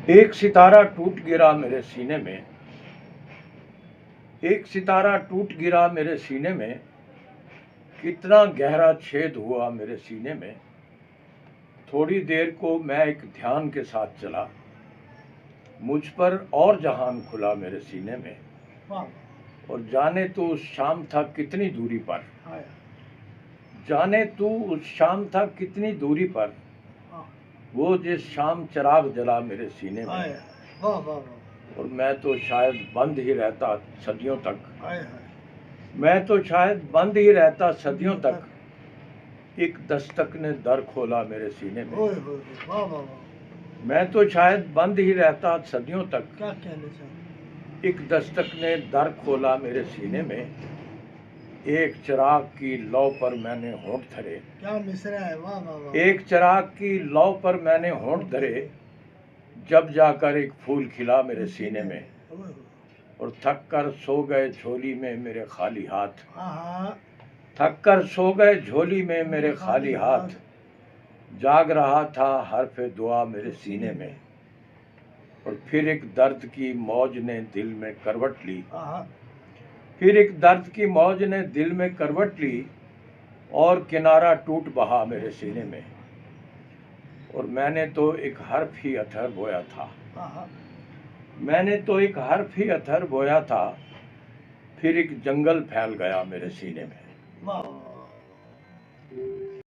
ایک ستارہ ٹوٹ گرا میرے سینے میں، ایک ستارہ ٹوٹ گرا میرے سینے میں، کتنا گہرا چھید ہوا میرے سینے میں۔ تھوڑی دیر کو میں ایک دھیان کے ساتھ چلا، مجھ پر اور جہان کھلا میرے سینے میں۔ اور جانے تو اس شام تھا کتنی دوری پر، جانے تو اس شام تھا کتنی دوری پر، وہ جس شام چراغ جلا میرے سینے میں۔ اور میں تو شاید بند ہی رہتا صدیوں تک، میں تو شاید بند ہی رہتا صدیوں تک، ایک دستک نے در کھولا میرے سینے میں۔ میں تو شاید بند ہی رہتا صدیوں تک، ایک دستک نے در کھولا میرے سینے میں۔ ایک چراغ کی لو پر میں نے ہونٹ دھرے، ایک چراغ کی لو پر میں نے ہونٹ دھرے، جب جا کر ایک پھول کھلا میرے سینے میں۔ اور تھک کر سو گئے جھولی میں میرے خالی ہاتھ، تھک کر سو گئے جھولی میں میرے خالی ہاتھ، جاگ رہا تھا حرف دعا میرے سینے میں۔ اور پھر ایک درد کی موج نے دل میں کروٹ لی، پھر ایک درد کی موج نے دل میں کروٹ لی، اور کنارہ ٹوٹ بہا میرے سینے میں۔ اور میں نے تو ایک حرف ہی اتھر بویا تھا، میں نے تو ایک حرف ہی اتھر بویا تھا، پھر ایک جنگل پھیل گیا میرے سینے میں۔